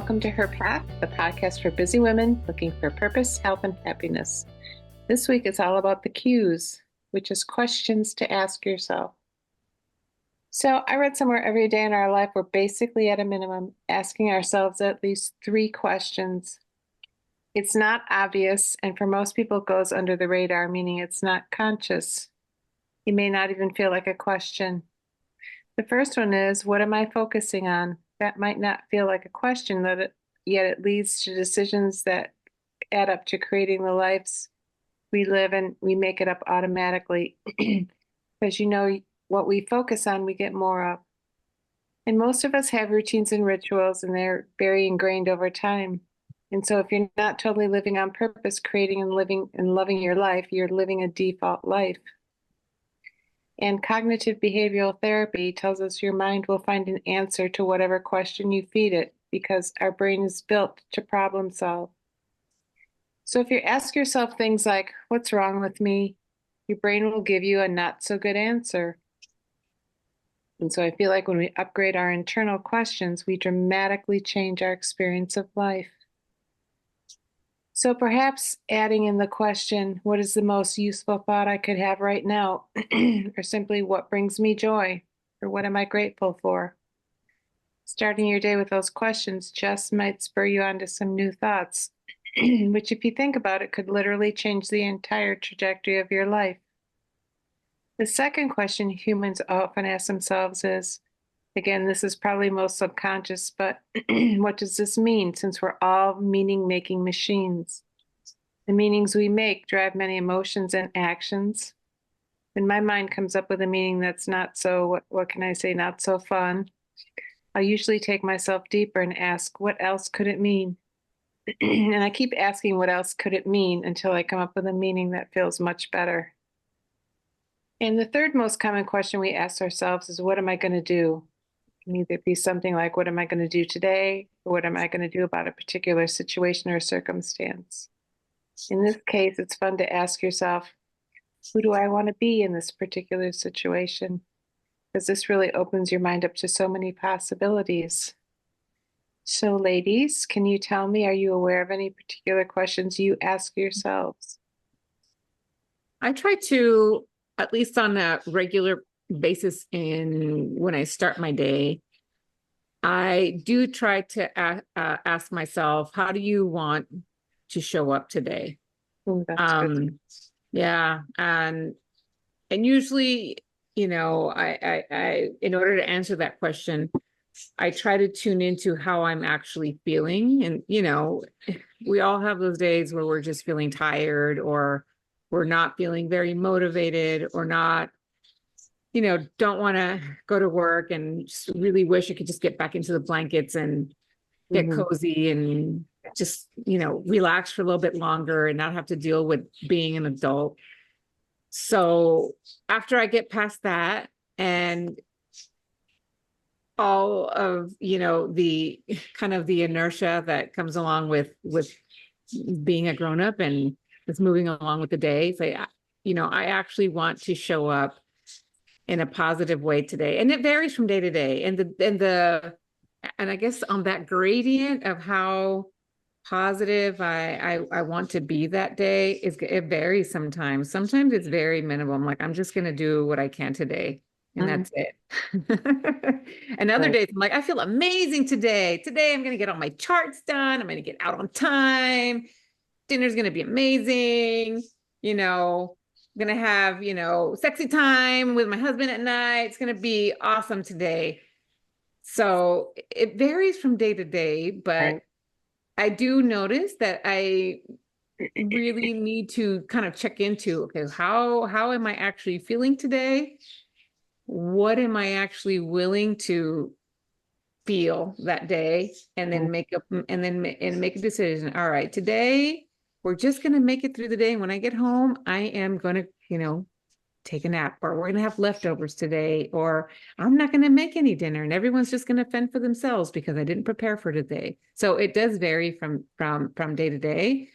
welcome to HERPath, the podcast for busy women looking for purpose, health, and happiness. This week it's all about the cues, which is questions to ask yourself. So I read somewhere every day in our life we're basically at a minimum asking ourselves at least 3 questions. It's not obvious, and for most people it goes under the radar, meaning it's not conscious. You may not even feel like a question. The first one is, what am I focusing on? That might not feel like a question, yet it leads to decisions that add up to creating the lives we live, and we make it up automatically. Because what we focus on, we get more of. And most of us have routines and rituals, and they're very ingrained over time. And so if you're not totally living on purpose, creating and living and loving your life, you're living a default life. And cognitive behavioral therapy tells us your mind will find an answer to whatever question you feed it, because our brain is built to problem solve. So if you ask yourself things like, what's wrong with me? Your brain will give you a not so good answer. And so I feel like when we upgrade our internal questions, we dramatically change our experience of life. So perhaps adding in the question, what is the most useful thought I could have right now? Or simply, what brings me joy? Or what am I grateful for? Starting your day with those questions just might spur you on to some new thoughts, which, if you think about it, could literally change the entire trajectory of your life. The second question humans often ask themselves is, again, this is probably most subconscious, but what does this mean, since we're all meaning-making machines? The meanings we make drive many emotions and actions. When my mind comes up with a meaning that's not so, what can I say, not so fun, I'll usually take myself deeper and ask, what else could it mean? And I keep asking, what else could it mean, until I come up with a meaning that feels much better. And the third most common question we ask ourselves is, what am I going to do? It can either be something like, what am I going to do today? Or what am I going to do about a particular situation or circumstance? In this case, it's fun to ask yourself, who do I want to be in this particular situation? Because this really opens your mind up to so many possibilities. So ladies, can you tell me, are you aware of any particular questions you ask yourselves? I try to, at least on a regular basis, when I start my day, I do try to ask myself, how do you want to show up today? That's good. Yeah. And usually, I in order to answer that question, I try to tune into how I'm actually feeling. And, we all have those days where we're just feeling tired, or we're not feeling very motivated, or not, don't want to go to work, and just really wish I could just get back into the blankets and get cozy and just, relax for a little bit longer and not have to deal with being an adult. So after I get past that, and all of, the kind of the inertia that comes along with being a grown-up and just moving along with the day, say, I actually want to show up in a positive way today. And it varies from day to day. And I guess on that gradient of how positive I want to be that day, it varies sometimes. Sometimes it's very minimal. I'm like, I'm just going to do what I can today, and that's it. And other days I'm like, I feel amazing today. Today I'm going to get all my charts done. I'm going to get out on time. Dinner's going to be amazing. I'm going to have, sexy time with my husband at night. It's going to be awesome today. So it varies from day to day, but I do notice that I really need to kind of check into, okay, how am I actually feeling today? What am I actually willing to feel that day? And then make a decision. All right, today we're just going to make it through the day. And when I get home, I am going to, take a nap, or we're going to have leftovers today, or I'm not going to make any dinner, and everyone's just going to fend for themselves because I didn't prepare for today. So it does vary from day to day,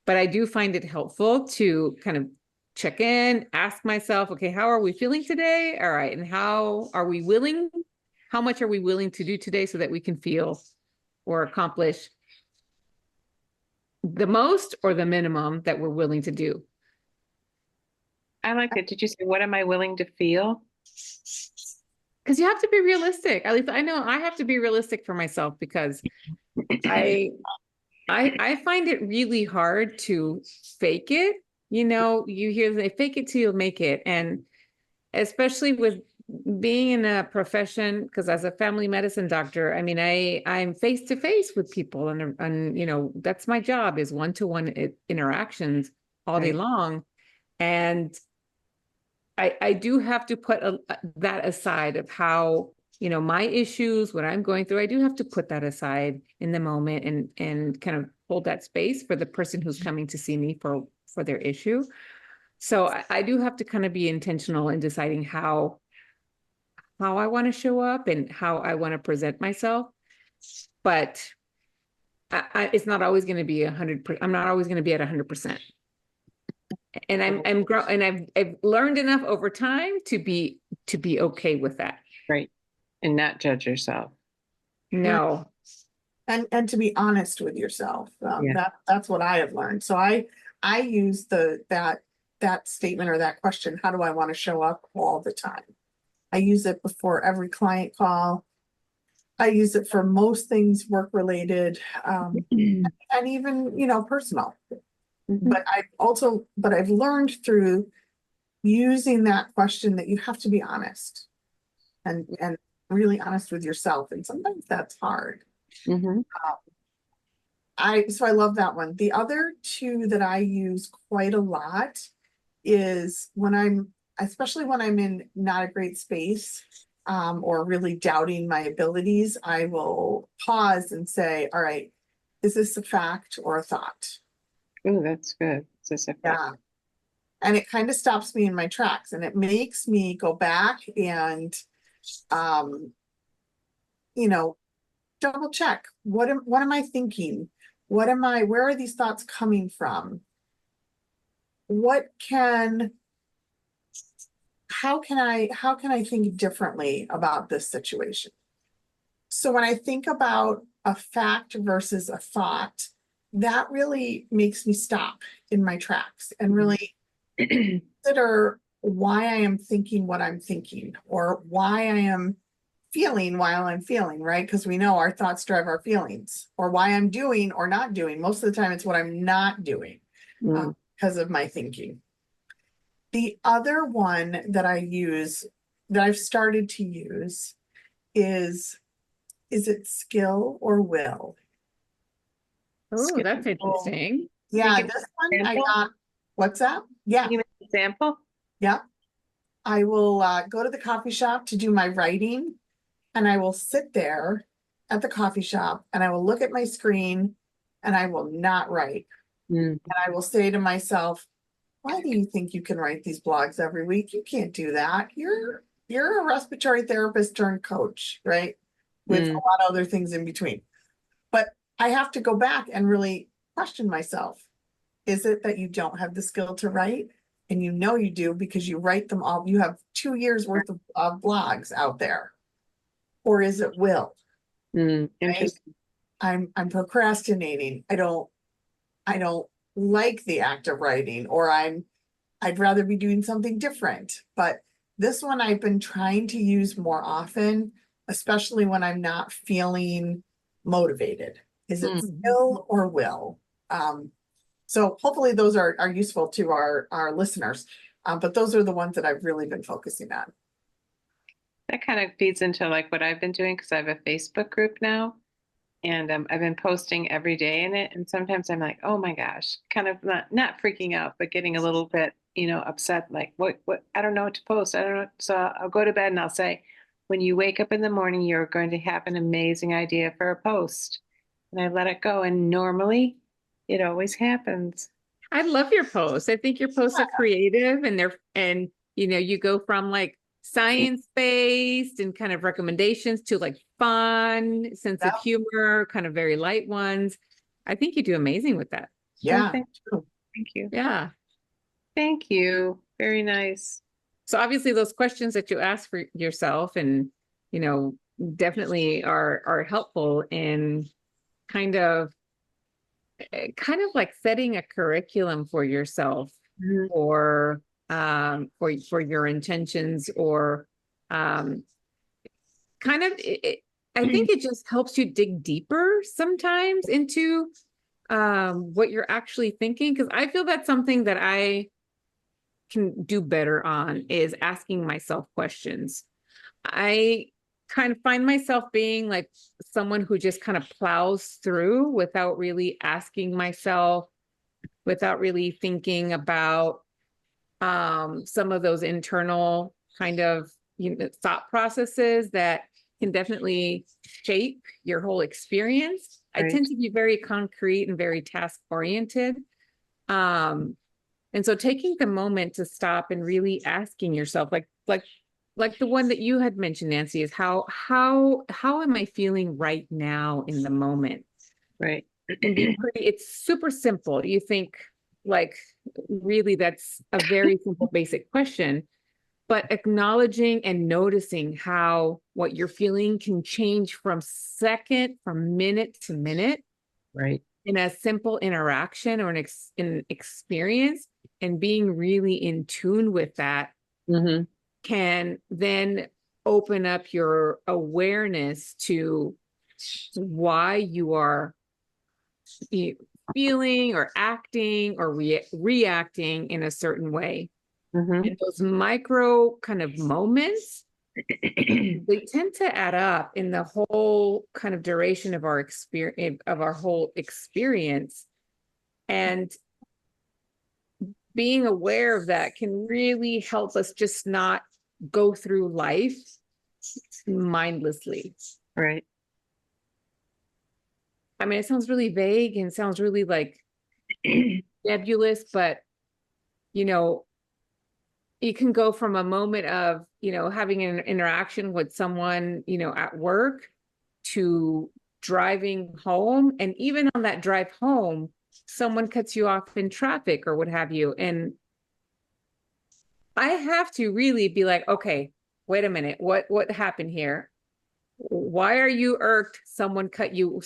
but I do find it helpful to kind of check in, ask myself, okay, how are we feeling today? All right. And how much are we willing to do today so that we can feel or accomplish the most or the minimum that we're willing to do. I like it. Did you say, what am I willing to feel? Because you have to be realistic. At least I know I have to be realistic for myself, because I I find it really hard to fake it. You know, you hear they fake it till you make it. And especially with being in a profession, because as a family medicine doctor, I mean, I'm face to face with people, and you know, that's my job, is one-to-one interactions all day Right. long. And I do have to put that aside of how, you know, my issues, what I'm going through, I do have to put that aside in the moment, and kind of hold that space for the person who's coming to see me for their issue. So I do have to kind of be intentional in deciding how I want to show up and how I want to present myself. But it's not always going to be 100%. I'm not always going to be at 100%. And I've learned enough over time to be okay with that. Right. And not judge yourself. No. And to be honest with yourself. Yeah. That's what I have learned. So I use that statement or that question, how do I want to show up, all the time. I use it before every client call. I use it for most things work related, and even, you know, personal. But I've learned through using that question that you have to be honest and really honest with yourself. And sometimes that's hard. Mhm. So I love that one. The other two that I use quite a lot is especially when I'm in not a great space, or really doubting my abilities, I will pause and say, all right, is this a fact or a thought? Oh, that's good. Is this a fact? Yeah. And it kind of stops me in my tracks, and it makes me go back and, you know, double check. What am I thinking? Where are these thoughts coming from? How can I think differently about this situation? So when I think about a fact versus a thought, that really makes me stop in my tracks and really consider why I am thinking what I'm thinking, or why I am feeling while I'm feeling, right? Because we know our thoughts drive our feelings, or why I'm doing or not doing. Most of the time it's what I'm not doing because of my thinking. The other one that I've started to use is it skill or will? Oh, that's interesting. Yeah, Can you give this an one I example? got, what's that? Yeah, Can you give an example? yeah. I will go to the coffee shop to do my writing, and I will sit there at the coffee shop and I will look at my screen and I will not write. Mm. And I will say to myself, why do you think you can write these blogs every week? You can't do that. You're a respiratory therapist turned coach, right? With a lot of other things in between. But I have to go back and really question myself. Is it that you don't have the skill to write? And you know you do, because you write them all. You have 2 years worth of blogs out there. Or is it will? Interesting. I'm procrastinating. I don't like the act of writing, or I'd rather be doing something different. But this one I've been trying to use more often, especially when I'm not feeling motivated. Is it skill or will? So hopefully those are useful to our listeners. But those are the ones that I've really been focusing on. That kind of feeds into like what I've been doing, because I have a Facebook group now, and I've been posting every day in it. And sometimes I'm like, oh my gosh, kind of not freaking out, but getting a little bit, upset. Like, what, I don't know what to post. I don't know. So I'll go to bed and I'll say, when you wake up in the morning, you're going to have an amazing idea for a post. And I let it go. And normally it always happens. I love your posts. I think your posts are creative, and you go from like science-based and kind of recommendations to like fun, sense of humor, kind of very light ones. I think you do amazing with that. Yeah. Thank you. Yeah. Thank you. Very nice. So obviously those questions that you ask for yourself and, definitely are helpful in kind of like setting a curriculum for yourself Mhm. for your intentions, or kind of I think it just helps you dig deeper sometimes into what you're actually thinking, because I feel that's something that I can do better on, is asking myself questions. I kind of find myself being like someone who just kind of plows through without really asking myself, without really thinking about some of those internal kind of, thought processes that can definitely shape your whole experience. I Right. tend to be very concrete and very task oriented. And so taking the moment to stop and really asking yourself, like the one that you had mentioned, Nancy, is how am I feeling right now in the moment? Right. Can be pretty, it's super simple. You think, like, really, that's a very simple, basic question, but acknowledging and noticing how what you're feeling can change from minute to minute Right. in a simple interaction or an experience, and being really in tune with that Mm-hmm. can then open up your awareness to why you are feeling or acting or reacting in a certain way. Mm-hmm. And those micro kind of moments, they tend to add up in the whole kind of duration of our experience, of our whole experience. And being aware of that can really help us just not go through life mindlessly. Right. I mean, it sounds really vague and sounds really like nebulous, but you know, you can go from a moment of, having an interaction with someone, at work, to driving home. And even on that drive home, someone cuts you off in traffic or what have you. And I have to really be like, okay, wait a minute, what happened here? Why are you irked? Someone cut you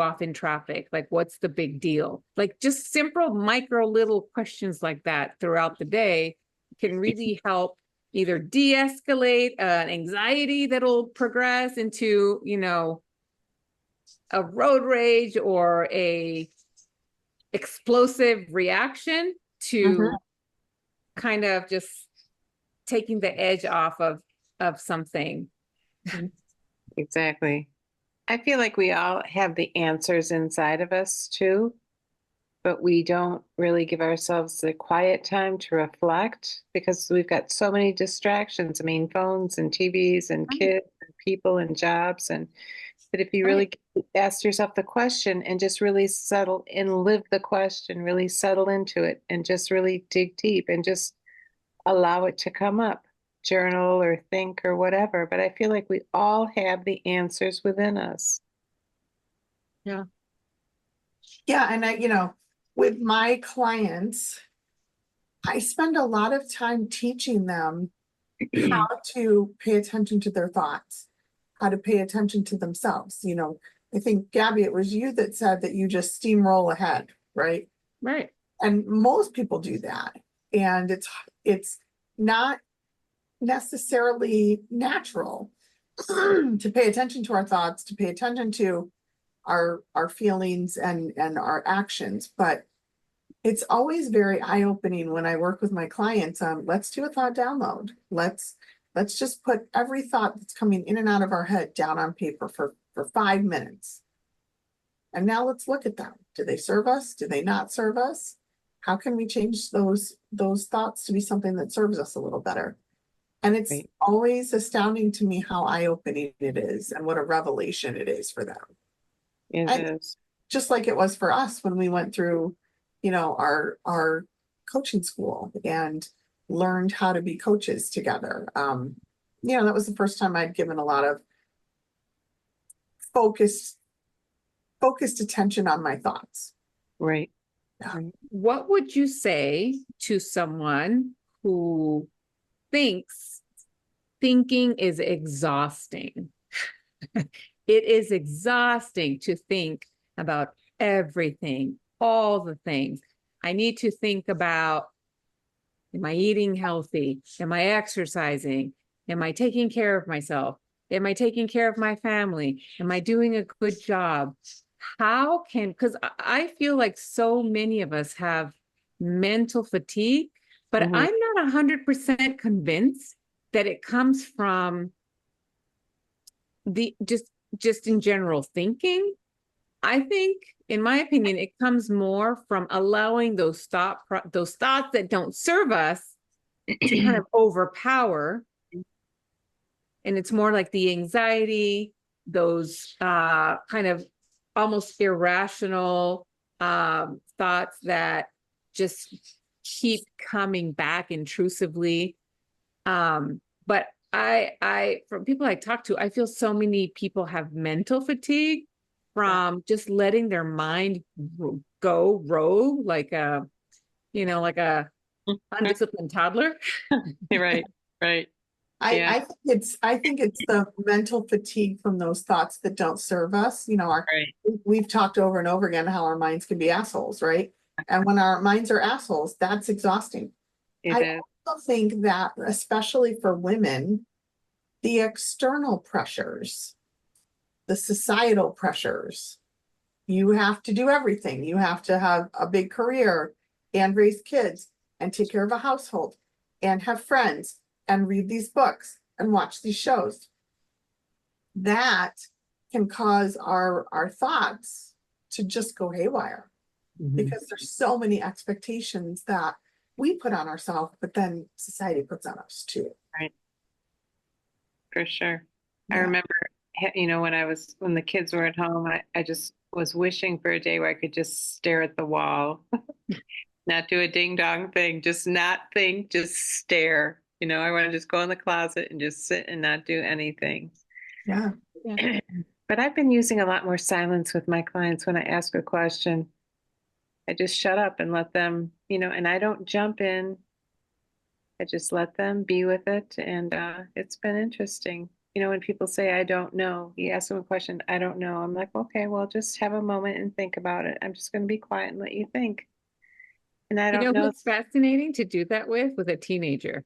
off in traffic. Like, what's the big deal? Like, just simple micro little questions like that throughout the day can really help either de-escalate an anxiety that'll progress into, a road rage or a explosive reaction, to kind of just taking the edge off of something. Exactly. I feel like we all have the answers inside of us too, but we don't really give ourselves the quiet time to reflect because we've got so many distractions. I mean, phones and TVs and kids and people and jobs. But if you really ask yourself the question and just really settle and live the question, really settle into it and just really dig deep and just allow it to come up, journal or think or whatever. But I feel like we all have the answers within us. Yeah. Yeah, and with my clients, I spend a lot of time teaching them how to pay attention to their thoughts, how to pay attention to themselves. I think, Gabby, it was you that said that you just steamroll ahead, right? Right. And most people do that. And it's not necessarily natural to pay attention to our thoughts, to pay attention to our feelings and our actions. But it's always very eye-opening when I work with my clients on, let's do a thought download. Let's just put every thought that's coming in and out of our head down on paper for 5 minutes. And now let's look at them. Do they serve us? Do they not serve us? How can we change those thoughts to be something that serves us a little better? And it's Right. always astounding to me how eye-opening it is and what a revelation it is for them. It And is. just like it was for us when we went through, our coaching school and learned how to be coaches together. That was the first time I'd given a lot of focused attention on my thoughts. Right. Yeah. Right. What would you say to someone who thinks thinking is exhausting? It is exhausting to think about everything, all the things. I need to think about, am I eating healthy? Am I exercising? Am I taking care of myself? Am I taking care of my family? Am I doing a good job? Because I feel like so many of us have mental fatigue, but Mhm. I'm not 100% convinced that it comes from the just in general thinking. I think, in my opinion, it comes more from allowing those those thoughts that don't serve us to kind of overpower. And it's more like the anxiety, those kind of almost irrational thoughts that just keep coming back intrusively. But from people I talk to, I feel so many people have mental fatigue from just letting their mind go rogue, like a, like a undisciplined toddler. Right, right. Yeah, I think it's the mental fatigue from those thoughts that don't serve us. right. We've talked over and over again how our minds can be assholes, right? And when our minds are assholes, that's exhausting. It I is. also think that, especially for women, the external pressures, the societal pressures, you have to do everything. You have to have a big career and raise kids and take care of a household and have friends and read these books and watch these shows. That can cause our thoughts to just go haywire because there's so many expectations that we put on ourselves, but then society puts on us too. Right, for sure. I Yeah. remember, when the kids were at home, I just was wishing for a day where I could just stare at the wall, not do a ding dong thing, just not think, just stare. I want to just go in the closet and just sit and not do anything. Yeah. Yeah. But I've been using a lot more silence with my clients when I ask a question. I just shut up and let them, and I don't jump in. I just let them be with it. And it's been interesting. When people say, I don't know, you ask them a question, I don't know. I'm like, okay, well, just have a moment and think about it. I'm just going to be quiet and let you think. And I You don't know know. who's fascinating to do that with a teenager?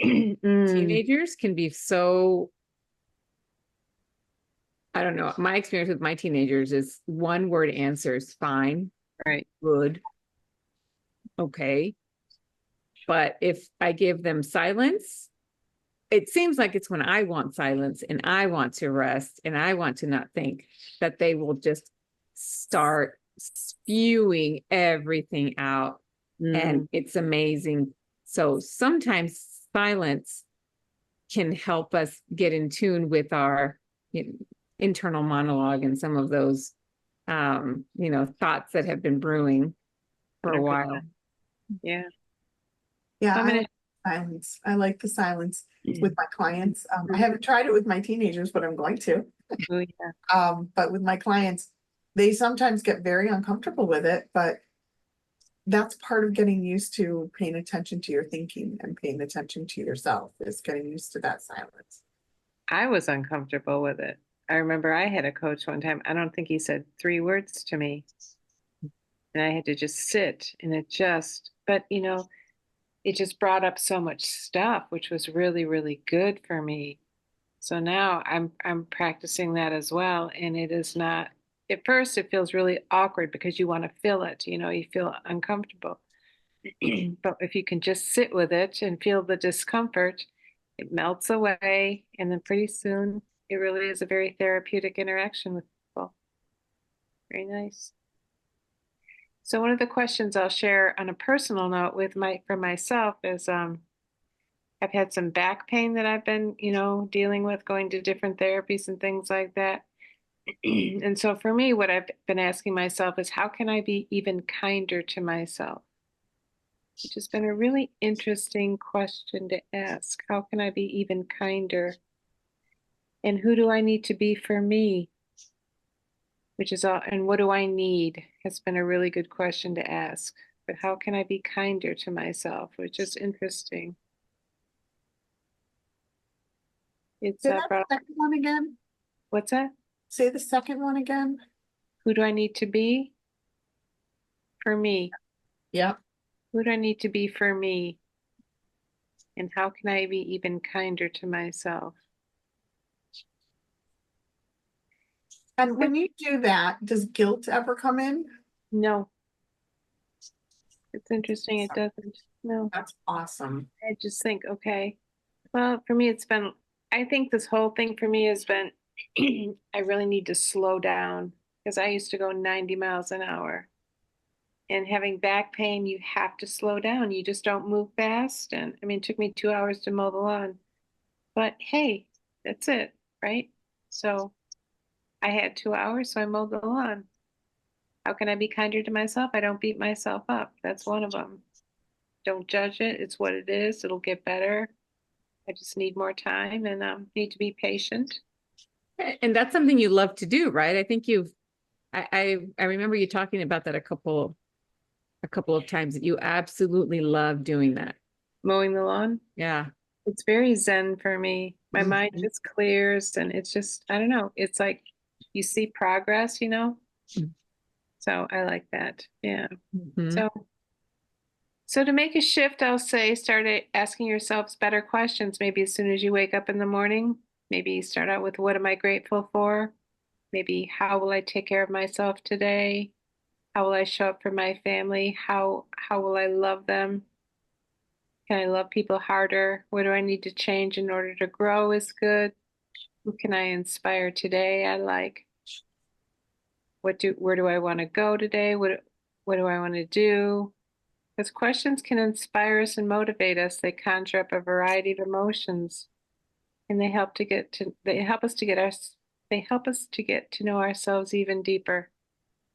Mm, Teenagers can be so, I don't know. My experience with my teenagers is one word answers, fine, right. good, okay. But if I give them silence, it seems like it's when I want silence and I want to rest and I want to not think, that they will just start spewing everything out. And Mm, it's amazing. So sometimes silence can help us get in tune with our internal monologue and some of those thoughts that have been brewing for a 100%. while. Yeah. Yeah, So I'm I gonna, like silence. I like the silence with my clients. I haven't tried it with my teenagers, but I'm going to. oh, yeah. But with my clients, they sometimes get very uncomfortable with it, but that's part of getting used to paying attention to your thinking and paying attention to yourself, is getting used to that silence. I was uncomfortable with it. I remember I had a coach one time. I don't think he said 3 words to me. And I had to just sit and but it just brought up so much stuff, which was really, really good for me. So now I'm practicing that as well. And it is not, at first it feels really awkward because you want to feel it, you feel uncomfortable. But if you can just sit with it and feel the discomfort, it melts away. And then pretty soon it really is a very therapeutic interaction with people. Very nice. So one of the questions I'll share on a personal note for myself is I've had some back pain that I've been, dealing with, going to different therapies and things like that. And so for me, what I've been asking myself is how can I be even kinder to myself? Which has been a really interesting question to ask. How can I be even kinder? And who do I need to be for me? And what do I need? Has been a really good question to ask. But how can I be kinder to myself? Which is interesting. It's Say that about, second one again. what's that? Say the second one again. Who do I need to be? For me. Yeah. Who do I need to be for me? And how can I be even kinder to myself? And when you do that, does guilt ever come in? No, it's interesting. It doesn't. No, That's awesome. I just think, okay. Well, for me, I think this whole thing for me has been, I really need to slow down because I used to go 90 miles an hour. And having back pain, you have to slow down. You just don't move fast. And I mean, it took me 2 hours to mow the lawn. But hey, that's it, right? So I had 2 hours, so I mowed the lawn. How can I be kinder to myself? I don't beat myself up. That's one of them. Don't judge it. It's what it is. It'll get better. I just need more time and need to be patient. And that's something you love to do, right? I think I remember you talking about that a couple of times, that you absolutely love doing that. Mowing the lawn, Yeah. it's very zen for me. My mind Mhm. just clears and it's just, I don't know. It's like you see progress, you know? Mhm. So I like that. Yeah. Mhm. So to make a shift, I'll say start asking yourselves better questions. Maybe as soon as you wake up in the morning, maybe start out with what am I grateful for? Maybe how will I take care of myself today? How will I show up for my family? How will I love them? Can I love people harder? What do I need to change in order to grow is good? Who can I inspire today? I like. Where do I want to go today? What do I want to do? Because questions can inspire us and motivate us. They conjure up a variety of emotions and they help us to get to know ourselves even deeper,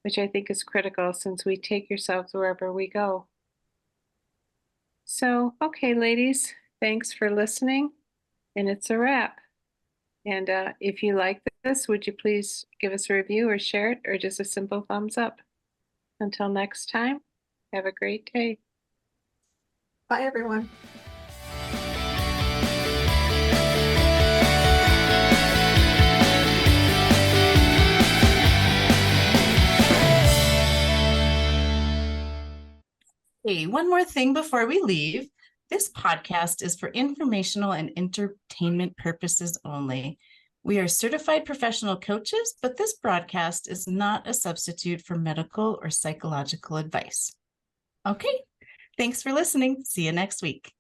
which I think is critical since we take yourselves wherever we go. So, okay, ladies, thanks for listening, and it's a wrap. And if you like this, would you please give us a review or share it or just a simple thumbs up? Until next time, have a great day. Bye, everyone. Hey, one more thing before we leave. This podcast is for informational and entertainment purposes only. We are certified professional coaches, but this broadcast is not a substitute for medical or psychological advice. Okay, thanks for listening. See you next week.